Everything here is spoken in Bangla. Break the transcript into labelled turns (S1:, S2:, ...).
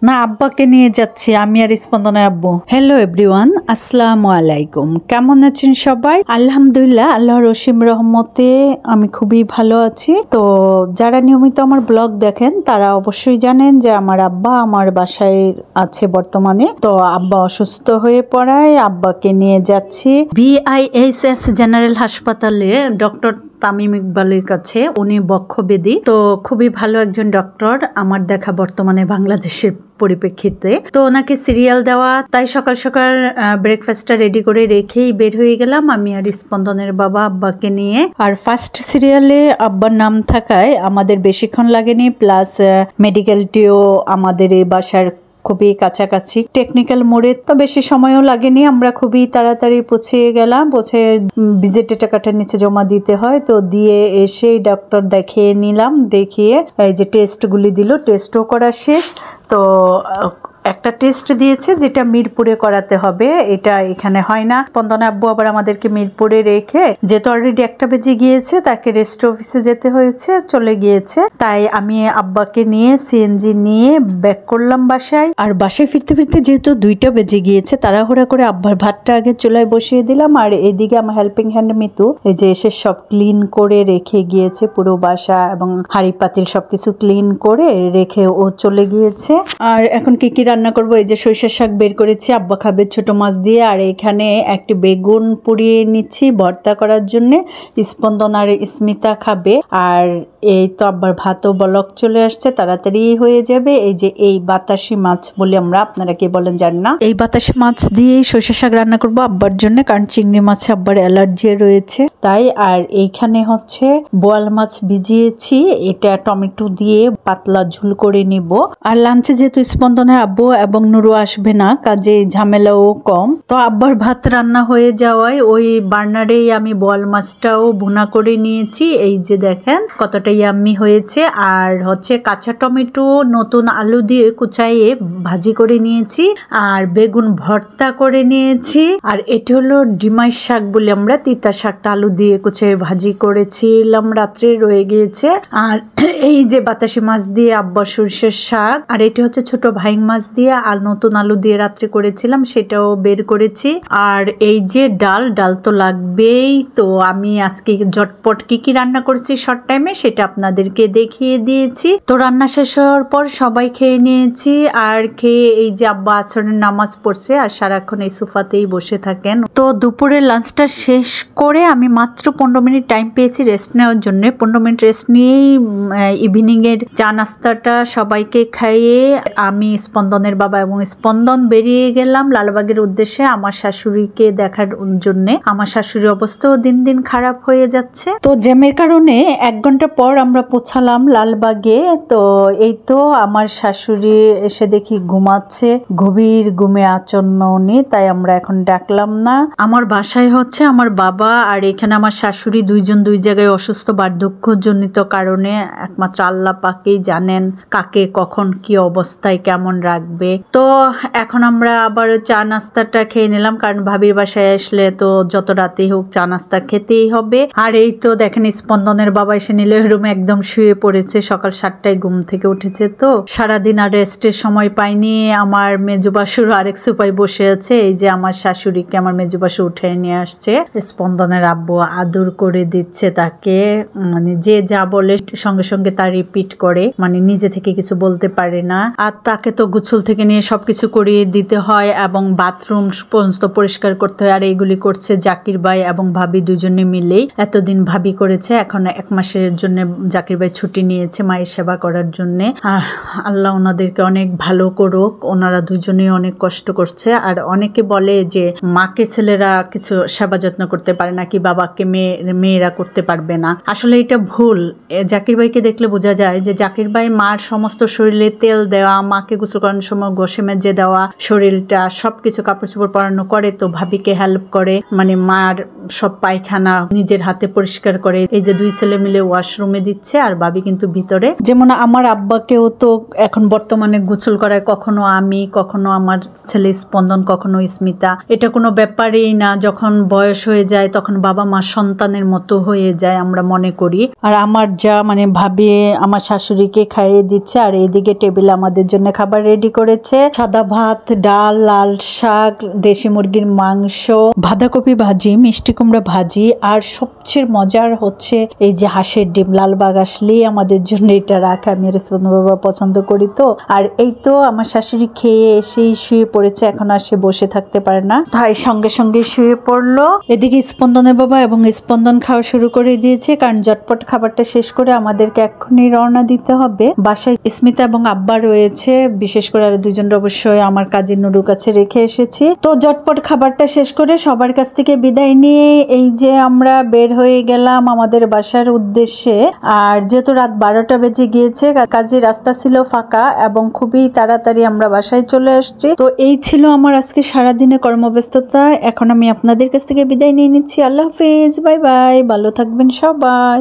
S1: না আব্বাকে নিয়ে যাচ্ছি আমি আর স্পন্দনের আব্বু। হ্যালো এভরিওয়ান, আসসালামু আলাইকুম। কেমন আছেন সবাই? আলহামদুলিল্লাহ, আল্লাহর অসীম রহমতে আমি খুবই ভালো আছি। তো যারা নিয়মিত আমার ব্লগ দেখেন তারা অবশ্যই জানেন যে আমার আব্বা আমার বাসায় আছে বর্তমানে। তো আব্বা অসুস্থ হয়ে পড়ায় আব্বাকে নিয়ে যাচ্ছি BIHS জেনারেল হাসপাতালে ডক্টর তামিম ইকবালের কাছে। উনি বক্ষবেদী, তো খুবই ভালো একজন ডক্টর আমার দেখা বর্তমানে বাংলাদেশের পরিপ্রেক্ষিতে। তো ওনাকে সিরিয়াল দেওয়া, তাই সকাল সকাল ব্রেকফাস্টটা রেডি করে রেখেই বের হয়ে গেলাম আমি আর স্পন্দনের বাবা আব্বাকে নিয়ে। আর ফার্স্ট সিরিয়ালে আব্বার নাম থাকায় আমাদের বেশিক্ষণ লাগেনি, প্লাস মেডিকেলটিও আমাদের এই বাসার খুবই কাছাকাছি টেকনিক্যাল মোড়ে, তো বেশি সময়ও লাগেনি। আমরা খুবই তাড়াতাড়ি পৌঁছে গেলাম। পৌঁছে ভিজিট টাকাটা নিচে জমা দিতে হয়, তো দিয়ে এসে ডক্টর দেখিয়ে নিলাম। দেখিয়ে এই যে টেস্টগুলি দিল, টেস্টও করা শেষ। তো একটা টেস্ট দিয়েছে যেটা মিরপুরে করাতে হবে, এটা এখানে হয় না। স্পন্দন আব্বু আবার আমাদেরকে মিরপুরে রেখে, যেহেতু অলরেডি 1টা বেজে গিয়েছে, তাকে রেস্ট অফিসে যেতে হয়েছে, চলে গিয়েছে। তাই আমি আব্বাকে নিয়ে সিএনজি নিয়ে ব্যাক করলাম বাসায়। আর বাসায় ফিরতে ফিরতে যেহেতু 2টা বেজে গিয়েছে, তাড়াহুড়া করে আব্বার ভাতটা আগে চুলায় বসিয়ে দিলাম। আর এদিকে আমার হেল্পিং হ্যান্ড মিতু এই যে এসে সব ক্লিন করে রেখে গিয়েছে, পুরো বাসা এবং হাঁড়ি পাতিল সবকিছু ক্লিন করে রেখে ও চলে গিয়েছে। আর এখন কি কি রান্না করব, এই যে সরিষার শাক বের করেছি, আব্বা খাবে ছোট মাছ দিয়ে। আর এখানে একটি বেগুন পুড়িয়ে নিচ্ছি ভর্তা করার জন্য, স্পন্দন আর স্মিতা খাবে। আর এই তো আব্বার ভাতও বলক চলে আসছে, তাড়াতাড়ি হয়ে যাবে। এই যে এই বাতাসি মাছ বলে আমরা, আপনারা কি বলেন জানি না, এই বাতাসি মাছ দিয়ে সরিষার শাক রান্না করব আব্বার জন্য, কারণ চিংড়ি মাছে আব্বার অ্যালার্জি রয়েছে তাই। আর এইখানে হচ্ছে বোয়াল মাছ ভিজিয়েছি, এটা টমেটো দিয়ে পাতলা ঝুল করে নিব। আর লাঞ্চে যেহেতু স্পন্দনের আব্বু এবং নুরু আসবে না, কাজে ঝামেলাও কম। তো আব্বার ভাত রান্না হয়ে যাওয়ায় ওই বার্নারেই আমি বোয়াল মাছটাও ভুনা করে নিয়েছি। এই যে দেখেন কতটা ইয়াম্মি হয়েছে। আর হচ্ছে কাঁচা টমেটো নতুন আলু দিয়ে কুচাইয়ে ভাজি করে নিয়েছি, আর বেগুন ভর্তা করে নিয়েছি। আর এটি হলো ডিমাই শাক বলে আমরা, তিতা শাকটা আলু দিয়ে কুচাইয়ে ভাজি করেছিলাম, রাত্রে রয়ে গিয়েছে। আর এই যে বাতাসি মাছ দিয়ে আব্বার সরিষার শাক, আর এটি হচ্ছে ছোট ভাইং মাছ দিয়ে আর নতুন আলু দিয়ে রাত্রে করেছিলাম, সেটাও বের করেছি। আর এই যে ডাল তো লাগবেই। তো আমি আজকে ঝটপট কি রান্না করেছি শর্ট টাইমে সেটা আপনাদেরকে দেখিয়ে দিয়েছি। তো রান্না শেষ হওয়ার পর সবাই খেয়ে নিয়েছি। আর খেয়ে এই যে আব্বা আসরের নামাজ পড়ছে আর সারাক্ষণ এই সোফাতেই বসে থাকেন। তো দুপুরের লাঞ্চটা শেষ করে আমি মাত্র 15 মিনিট টাইম পেয়েছি রেস্ট নেওয়ার জন্য। 15 মিনিট রেস্ট নিয়েই ইভিনিং এর চা নাস্তাটা সবাইকে খাইয়ে আমি স্পন্দনের বাবা এবং স্পন্দন বেরিয়ে গেলাম লালবাগের উদ্দেশ্যে আমার শাশুড়িকে দেখার জন্য। আমার শাশুড়ির অবস্থাও দিন দিন খারাপ হয়ে যাচ্ছে। তো জ্যামের কারণে 1 ঘন্টা পর আমরা পৌঁছালাম লালবাগে। তো এই তো আমার শাশুড়ি এসে দেখি ঘুমাচ্ছে, গভীর ঘুমে আচ্ছন্ন উনি, তাই আমরা এখন ডাকলাম না। আমার বাসায় হচ্ছে আমার বাবা আর এখানে আমার শাশুড়ি দুইজন দুই জায়গায় অসুস্থ, বার্ধক্যজনিত কারণে। একমাত্র আল্লাহ পাকেই জানেন কাকে কখন কি অবস্থায় কেমন রাখবে। তো এখন আমরা আবার চা নাস্তাটা খেয়ে নিলাম, কারণ ভাবির বাসায় আসলে তো যত রাতেই হোক চা নাস্তা খেতেই হবে। আর এই তো দেখেন স্পন্দনের বাবা এসে নিল রুমে একদম শুয়ে পড়েছে, সকাল 7টায় ঘুম থেকে উঠেছে। তো সারাদিন আর রেস্টের সময় পাইনি। আমার মেজুবাসুর আরেক সুপাই বসে আছে, এই যে আমার শাশুড়িকে আমার মেজুবাসু উঠে নিয়ে আসছে, স্পন্দনের আব্বু আদর করে দিচ্ছে তাকে। মানে যে যা বলে সঙ্গে সঙ্গে তা রিপিট করে, মানে নিজে থেকে কিছু বলতে পারে না। আর তাকে তো গোসল থেকে নিয়ে সবকিছু করিয়ে দিতে হয় এবং বাথরুম সমস্ত পরিষ্কার করতে হয়। আর এইগুলি করছে জাকির ভাই এবং ভাবি দুজনে মিলেই। এতদিন ভাবি করেছে, এখন 1 মাসের জন্য জাকির ভাই ছুটি নিয়েছে মায়ের সেবা করার জন্য। আল্লাহ ওনাদেরকে অনেক ভালো করুক, ওনারা দুজনে অনেক কষ্ট করছে। আর অনেকে বলে যে মাকে ছেলেরা কিছু সেবা যত্ন করতে পারে না, কি বাবাকে মেয়েরা করতে পারবে না। আসলে এটা ভুল। জাকির ভাইকে দেখলে বোঝা যায় যে জাকির ভাই মার সমস্ত শরীরে তেল দেওয়া, মাকে গোসল করানোর সময় গোসে মেজে দেওয়া, শরীরটা সবকিছু কাপড় চোপড় পরানো করে। তো ভাবিকে হেল্প করে, মানে মার সব পায়খানা নিজের হাতে পরিষ্কার করে। এই যে 2 ছেলে মিলে ওয়াশরুমে বাথরুমে দিচ্ছে আর ভাবি কিন্তু ভিতরে। যেমন আমার আব্বাকেও তো এখন বর্তমানে গোসল করায় কখনো আমি, কখনো আমার ছেলে স্পন্দন, কখনো স্মিতা। এটা কোনো ব্যাপারেই না, যখন বয়স হয়ে যায় তখন বাবা মা সন্তানের মতো হয়ে যায় আমরা মনে করি। আর আমার যা মানে ভাবি আমার শাশুড়িকে খাইয়ে দিচ্ছে আর এইদিকে টেবিলে আমাদের জন্য খাবার রেডি করেছে। সাদা ভাত, ডাল, লাল শাক, দেশি মুরগির মাংস, বাঁধাকপি ভাজি, মিষ্টি কুমড়া ভাজি, আর সবচেয়ে মজার হচ্ছে এই যে হাঁসের ডিম। লালবাগ আসলেই আমাদের জন্য এটা রাখা, আমি স্পন্দন বাবা পছন্দ করি তো। আর এই তো আমার শাশুড়ি খেয়ে এসেই শুয়ে পড়েছে, এখন আর সে বসে থাকতে পারে না, তাই সঙ্গে সঙ্গে শুয়ে পড়লো। এদিকে স্পন্দনের বাবা এবং স্পন্দন খাওয়া শুরু করে দিয়েছে, কারণ ঝটপট খাবারটা শেষ করে আমাদেরকে এক্ষুনি রওনা দিতে হবে। বাসায় স্মিতা এবং আব্বা রয়েছে, বিশেষ করে আর দুজন অবশ্যই আমার কাজের নুরুর কাছে রেখে এসেছি। তো ঝটপট খাবারটা শেষ করে সবার কাছ থেকে বিদায় নিয়ে এই যে আমরা বের হয়ে গেলাম আমাদের বাসার উদ্দেশ্যে। আর যেহেতু রাত 12টা বেজে গিয়েছে, কাজের রাস্তা ছিল ফাঁকা এবং খুবই তাড়াতাড়ি আমরা বাসায় চলে আসছি। তো এই ছিল আমার আজকে সারাদিনের কর্মব্যস্ততা। এখন আমি আপনাদের কাছ থেকে বিদায় নিয়ে নিচ্ছি। আল্লাহ হাফেজ, বাই বাই, ভালো থাকবেন সবাই।